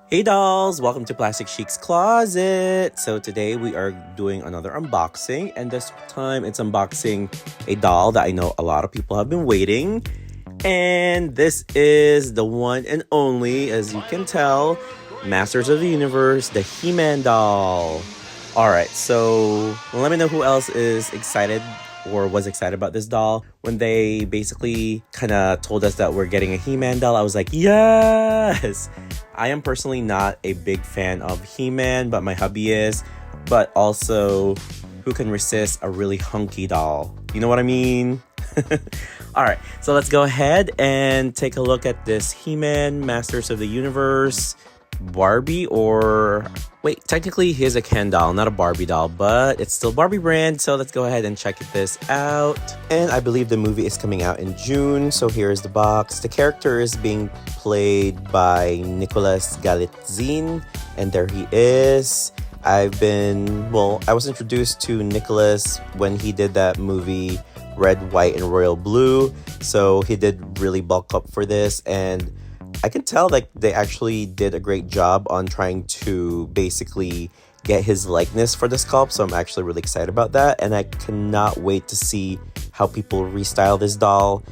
Hey dolls, welcome to Plastic Chic's Closet. So today we are doing another unboxing, and this time it's unboxing a doll that I know a lot of people have been waiting. And this is the one and only, as you can tell, Masters of the Universe, the He-Man doll. Alright, so let me know who else is excited or was excited about this doll. When they basically kind of told us that we're getting a He-Man doll, I was like, yes! I am personally not a big fan of He-Man, but my hubby is. But also, who can resist a really hunky doll? You know what I mean? Alright, so let's go ahead and take a look at this He-Man Masters of the Universe Barbie, or wait, technically he is a Ken doll, not a Barbie doll, but it's still Barbie brand, so let's go ahead and check this out. And I believe the movie is coming out in June, so here's the box. The character is being played by Nicholas Galitzine, and there he is. I was introduced to Nicholas when he did that movie Red, White, and Royal Blue, so he did really bulk up for this, and I can tell like they actually did a great job on trying to basically get his likeness for the sculpt, so I'm actually really excited about that, and I cannot wait to see how people restyle this doll.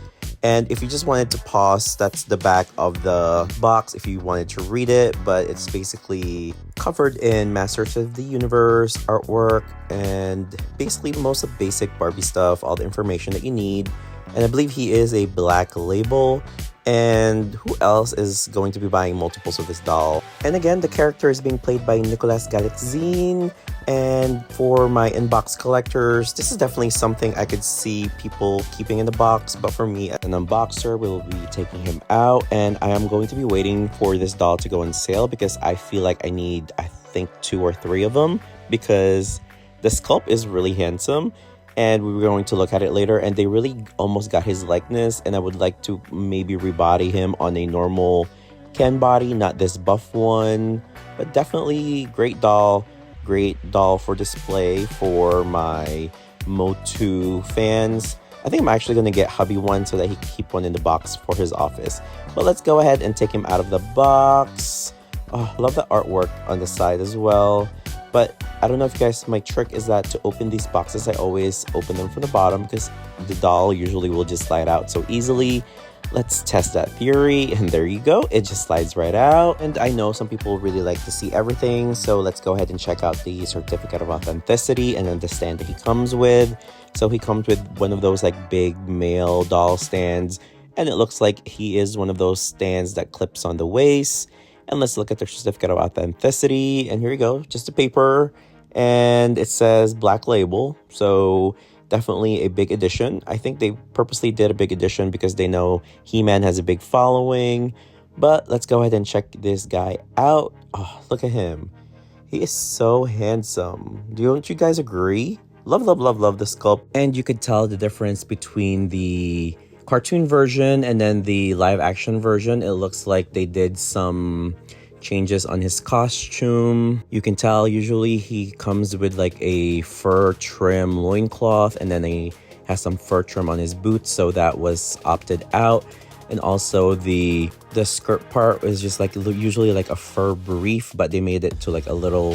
And if you just wanted to pause, that's the back of the box if you wanted to read it, but it's basically covered in Masters of the Universe artwork and basically most of basic Barbie stuff, all the information that you need. And I believe he is a black label. And who else is going to be buying multiples of this doll? And again, the character is being played by Nicholas Galitzine. And for my inbox collectors, this is definitely something I could see people keeping in the box. But for me, an unboxer, we will be taking him out. And I am going to be waiting for this doll to go on sale because I feel like I need, I think, 2 or 3 of them. Because the sculpt is really handsome. And we were going to look at it later, and they really almost got his likeness, and I would like to maybe rebody him on a normal Ken body, not this buff one, but definitely great doll for display for my MOTU fans. I think I'm actually going to get hubby one so that he can keep one in the box for his office. But let's go ahead and take him out of the box. Oh, love the artwork on the side as well. But I don't know if you guys, my trick is that to open these boxes, I always open them from the bottom because the doll usually will just slide out so easily. Let's test that theory, and there you go. It just slides right out. And I know some people really like to see everything, so let's go ahead and check out the certificate of authenticity and then the stand that he comes with. So he comes with one of those like big male doll stands, and it looks like he is one of those stands that clips on the waist. And let's look at the certificate of authenticity. And here you go, just a paper. And it says black label. So definitely a big edition. I think they purposely did a big edition because they know He-Man has a big following. But let's go ahead and check this guy out. Oh, look at him. He is so handsome. Don't you guys agree? Love, love, love, love the sculpt. And you could tell the difference between the cartoon version and then the live action version. It looks like they did some changes on his costume. You can tell usually he comes with like a fur trim loincloth, and then he has some fur trim on his boots, so that was opted out. And also the skirt part is just like usually like a fur brief, but they made it to like a little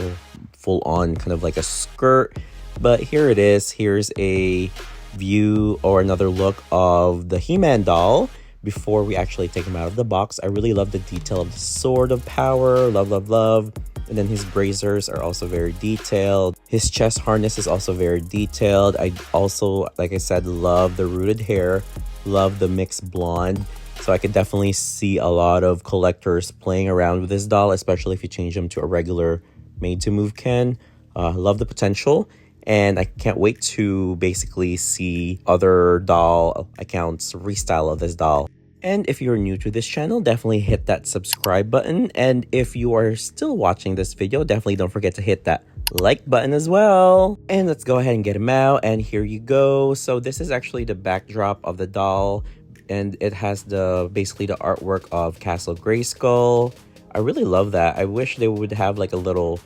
full on kind of like a skirt. But here it is. Here's a view or another look of the He-Man doll before we actually take him out of the box. I really love the detail of the sword of power. Love, love, love. And then his bracers are also very detailed. His chest harness is also very detailed. I also, like I said, love the rooted hair. Love the mixed blonde. So I could definitely see a lot of collectors playing around with this doll, especially if you change him to a regular made-to-move Ken. Love the potential. And I can't wait to basically see other doll accounts restyle of this doll. And if you're new to this channel, definitely hit that subscribe button. And if you are still watching this video, definitely don't forget to hit that like button as well. And let's go ahead and get him out. And here you go. So this is actually the backdrop of the doll. And it has basically the artwork of Castle Grayskull. I really love that. I wish they would have like a little,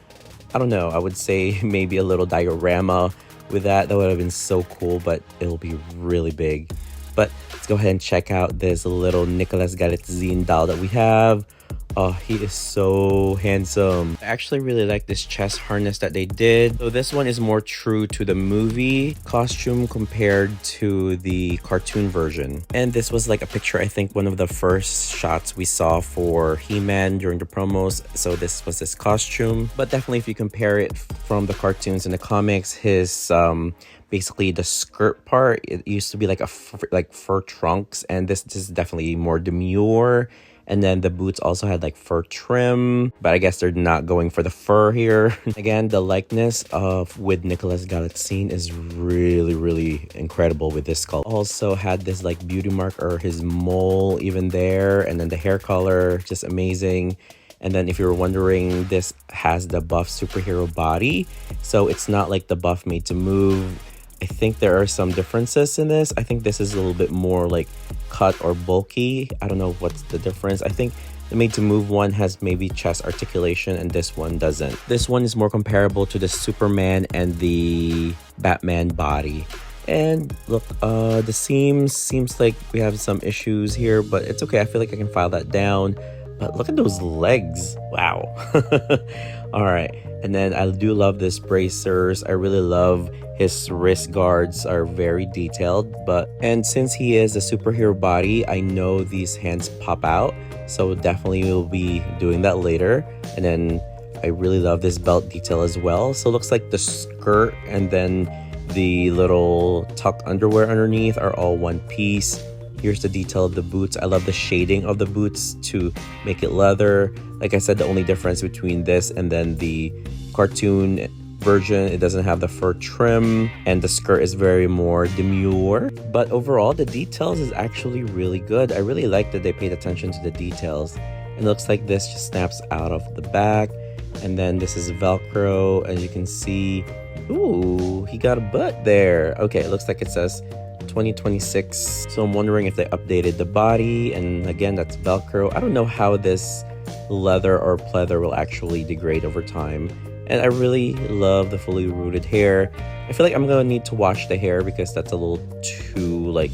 I don't know, I would say maybe a little diorama with that. That would have been so cool, but it'll be really big. But let's go ahead and check out this little Nicholas Galitzine doll that we have. Oh, he is so handsome. I actually really like this chest harness that they did. So this one is more true to the movie costume compared to the cartoon version. And this was like a picture, I think one of the first shots we saw for He-Man during the promos. So this was his costume. But definitely if you compare it from the cartoons and the comics, his basically the skirt part, it used to be like like fur trunks, and this is definitely more demure. And then the boots also had like fur trim, but I guess they're not going for the fur here. Again, the likeness of with Nicholas Galitzine is really incredible with this skull. Also had this like beauty mark or his mole even there, and then the hair color, just amazing. And then if you were wondering, this has the buff superhero body, so it's not like the buff made to move. I think there are some differences in this. I think this is a little bit more like cut or bulky. I don't know what's the difference. I think the made to move one has maybe chest articulation and this one doesn't. This one is more comparable to the Superman and the Batman body. And look, the seems like we have some issues here, but it's okay. I feel like I can file that down. But look at those legs. Wow. All right. And then I do love this bracers. I really love his wrist guards are very detailed. And since he is a superhero body, I know these hands pop out. So definitely we'll be doing that later. And then I really love this belt detail as well. So it looks like the skirt and then the little tuck underwear underneath are all one piece. Here's the detail of the boots. I love the shading of the boots to make it leather. Like I said, the only difference between this and then the cartoon version, it doesn't have the fur trim and the skirt is very more demure. But overall, the details is actually really good. I really like that they paid attention to the details. It looks like this just snaps out of the back. And then this is Velcro, as you can see. Ooh, he got a butt there. Okay, it looks like it says 2026. So I'm wondering if they updated the body, and again, that's Velcro. I don't know how this leather or pleather will actually degrade over time. And I really love the fully rooted hair. I feel like I'm gonna need to wash the hair because that's a little too like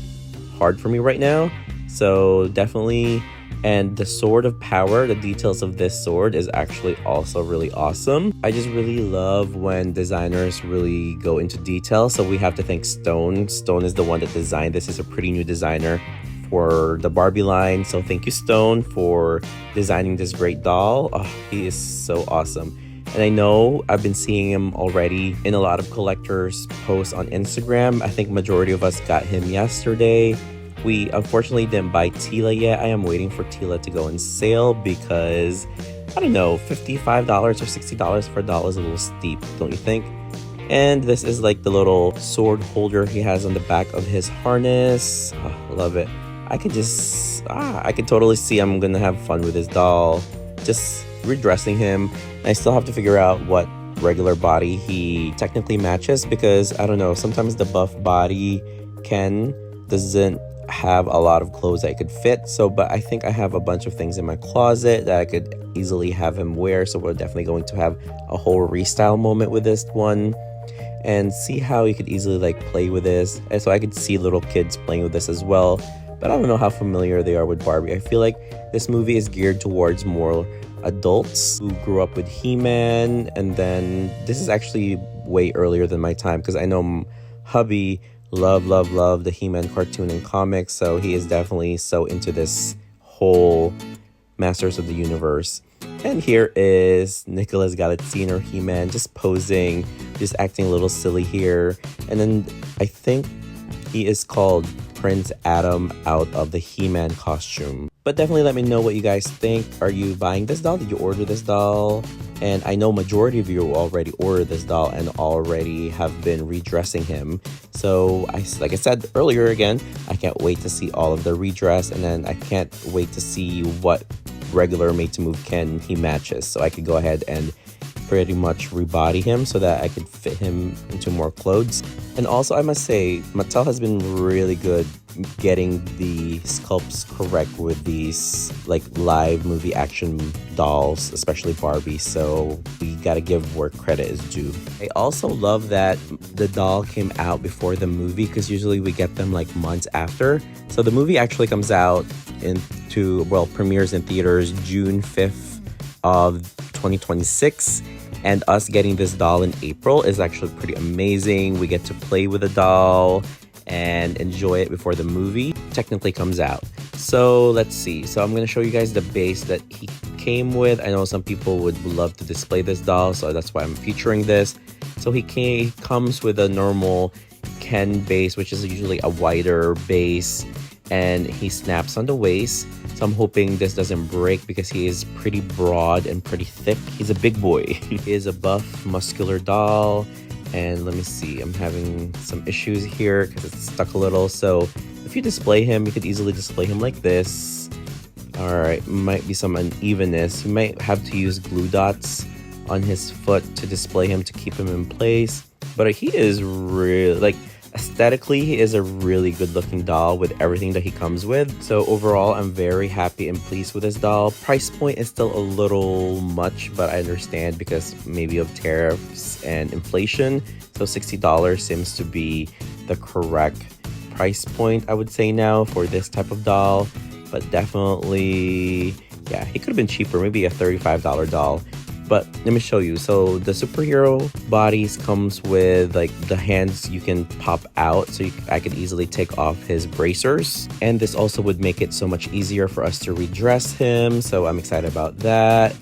hard for me right now. So definitely. And the sword of power, the details of this sword is actually also really awesome. I just really love when designers really go into detail. So we have to thank Stone. Stone is the one that designed this. Is a pretty new designer for the Barbie line. So thank you, Stone, for designing this great doll. Oh, he is so awesome. And I know I've been seeing him already in a lot of collectors' posts on Instagram. I think majority of us got him yesterday. We unfortunately didn't buy Tila yet. I am waiting for Tila to go on sale because, I don't know, $55 or $60 for a doll is a little steep, don't you think? And this is like the little sword holder he has on the back of his harness. Oh, love it. I can totally see I'm gonna have fun with this doll. Just redressing him. I still have to figure out what regular body he technically matches because, I don't know, sometimes the buff body Ken doesn't have a lot of clothes that I could fit. But I think I have a bunch of things in my closet that I could easily have him wear. So we're definitely going to have a whole restyle moment with this one and see how you could easily like play with this. And so I could see little kids playing with this as well. But I don't know how familiar they are with Barbie. I feel like this movie is geared towards more adults who grew up with He-Man. And then this is actually way earlier than my time because I know hubby love the He-Man cartoon and comics, so he is definitely so into this whole Masters of the Universe. And here is Nicholas Galitzine or He-Man just posing, just acting a little silly here. And then I think he is called Prince Adam out of the He-Man costume. But definitely let me know what you guys think. Are you buying this doll? Did you order this doll? And I know majority of you already ordered this doll and already have been redressing him. So like I said earlier again, I can't wait to see all of the redress, and then I can't wait to see what regular made to move Ken he matches. So I could go ahead and pretty much rebody him so that I could fit him into more clothes. And also I must say, Mattel has been really good getting the sculpts correct with these like live movie action dolls, especially Barbie. So we gotta give where credit is due. I also love that the doll came out before the movie because usually we get them like months after. So the movie actually comes out premieres in theaters June 5th of 2026. And us getting this doll in April is actually pretty amazing. We get to play with the doll and enjoy it before the movie technically comes out. So let's see. So I'm going to show you guys the base that he came with. I know some people would love to display this doll, so that's why I'm featuring this. So he comes with a normal Ken base, which is usually a wider base, and he snaps on the waist. So I'm hoping this doesn't break because he is pretty broad and pretty thick. He's a big boy. He is a buff, muscular doll. And let me see, I'm having some issues here because it's stuck a little. So if you display him, you could easily display him like this. All right, might be some unevenness. You might have to use glue dots on his foot to display him to keep him in place. But he is really, like, aesthetically, he is a really good looking doll with everything that he comes with. So overall, I'm very happy and pleased with this doll. Price point is still a little much, but I understand because maybe of tariffs and inflation. So $60 seems to be the correct price point, I would say now, for this type of doll. But definitely, yeah, he could have been cheaper, maybe a $35 doll. But let me show you. So the superhero bodies comes with like the hands you can pop out, so I could easily take off his bracers. And this also would make it so much easier for us to redress him. So I'm excited about that.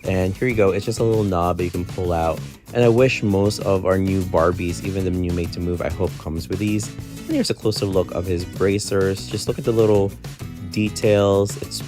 And here you go. It's just a little knob that you can pull out. And I wish most of our new Barbies, even the new Made to Move, I hope comes with these. And here's a closer look of his bracers. Just look at the little details. It's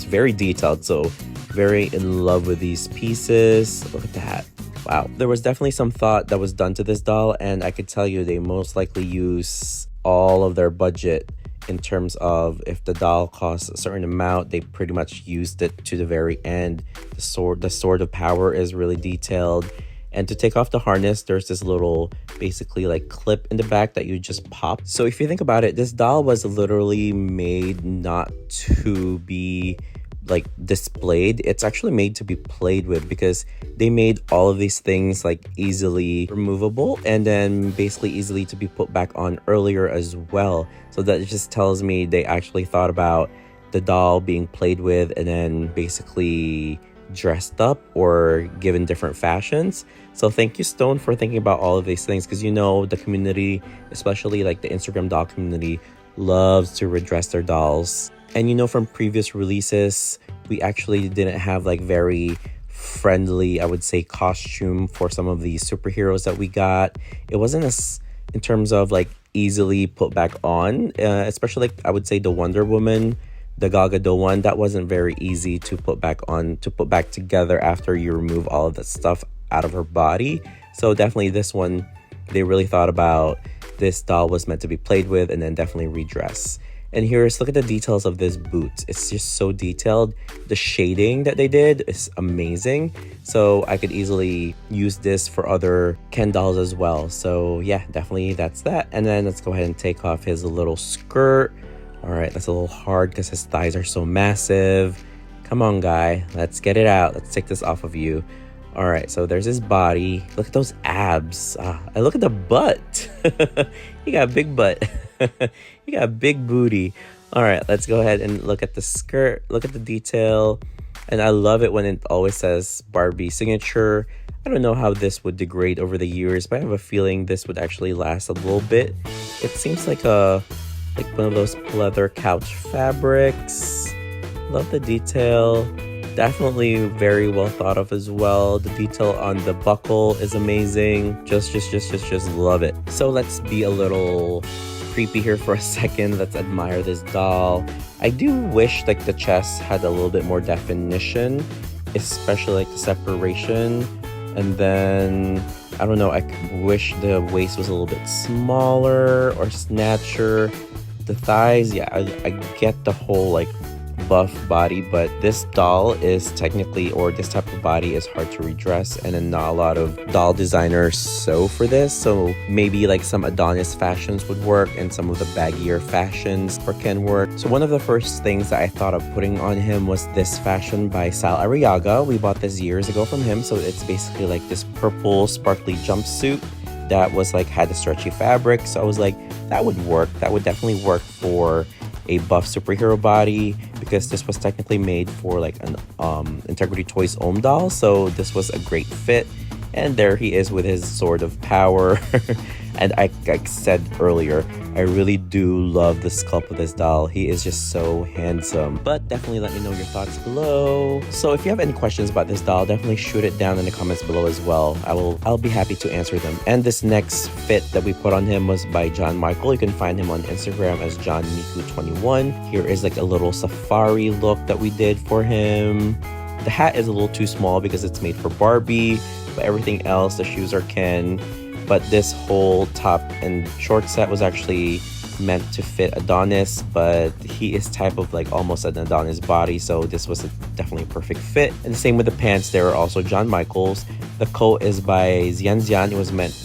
very detailed. So very in love with these pieces. Look at that. Wow. There was definitely some thought that was done to this doll, and I could tell you they most likely use all of their budget in terms of if the doll costs a certain amount, they pretty much used it to the very end. The sword of power is really detailed. And to take off the harness, there's this little basically like clip in the back that you just pop. So if you think about it, this doll was literally made not to be like displayed. It's actually made to be played with, because they made all of these things like easily removable and then basically easily to be put back on earlier as well. So that just tells me they actually thought about the doll being played with and then basically dressed up or given different fashions. So thank you, Stone, for thinking about all of these things, because you know the community, especially like the Instagram doll community, loves to redress their dolls. And you know, from previous releases, we actually didn't have like very friendly, I would say, costume for some of these superheroes that we got. It wasn't as in terms of like easily put back on, especially like I would say the Wonder Woman, the Gal Gadot one, that wasn't very easy to put back on, to put back together after you remove all of that stuff out of her body. So definitely this one, they really thought about this doll was meant to be played with and then definitely redress. And here's, look at the details of this boot. It's just so detailed. The shading that they did is amazing. So I could easily use this for other Ken dolls as well. So yeah, definitely that's that. And then let's go ahead and take off his little skirt. All right, that's a little hard because his thighs are so massive. Come on, guy. Let's get it out. Let's take this off of you. All right, so there's his body. Look at those abs. And look at the butt. He got a big butt. You got a big booty. All right, let's go ahead and look at the skirt. Look at the detail. And I love it when it always says Barbie Signature. I don't know how this would degrade over the years, but I have a feeling this would actually last a little bit. It seems like one of those leather couch fabrics. Love the detail. Definitely very well thought of as well. The detail on the buckle is amazing. Just love it. So let's be a little creepy here for a second. Let's admire this doll. I do wish like the chest had a little bit more definition, especially like the separation. And then I don't know, I wish the waist was a little bit smaller or snatcher. The thighs, yeah, I get the whole like buff body, but this doll is technically, or this type of body is hard to redress, and then not a lot of doll designers sew for this. So maybe like some Adonis fashions would work and some of the baggier fashions can work. So one of the first things that I thought of putting on him was this fashion by Sal Arriaga. We bought this years ago from him. So it's basically like this purple sparkly jumpsuit that was like had a stretchy fabric. So I was like, that would work. That would definitely work for a buff superhero body, because this was technically made for like an Integrity Toys Ohm doll, so this was a great fit. And there he is with his sword of power. And like said earlier, I really do love the sculpt of this doll. He is just so handsome. But definitely let me know your thoughts below. So if you have any questions about this doll, definitely shoot it down in the comments below as well. I'll be happy to answer them. And this next fit that we put on him was by John Michael. You can find him on Instagram as JohnMiku21. Here is like a little safari look that we did for him. The hat is a little too small because it's made for Barbie, but everything else, the shoes are Ken. But this whole top and short set was actually meant to fit Adonis, but he is type of like almost an Adonis body, so this was definitely a perfect fit. And the same with the pants, they are also John Michaels. The coat is by Xian Xian.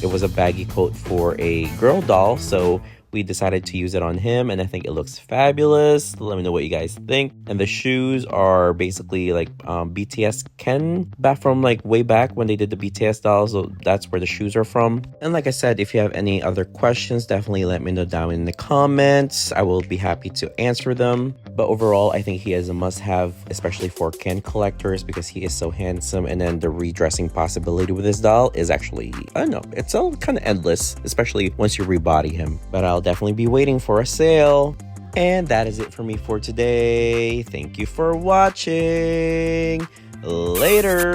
It was a baggy coat for a girl doll, so we decided to use it on him, and I think it looks fabulous. Let me know what you guys think. And the shoes are basically like BTS Ken, back from like way back when they did the BTS dolls, so that's where the shoes are from. And like I said, if you have any other questions, definitely let me know down in the comments. I will be happy to answer them. But overall, I think he is a must-have, especially for Ken collectors, because he is so handsome. And then the redressing possibility with this doll is actually, I don't know, it's all kind of endless, especially once you rebody him. But I'll definitely be waiting for a sale. And that is it for me for today. Thank you for watching. Laters.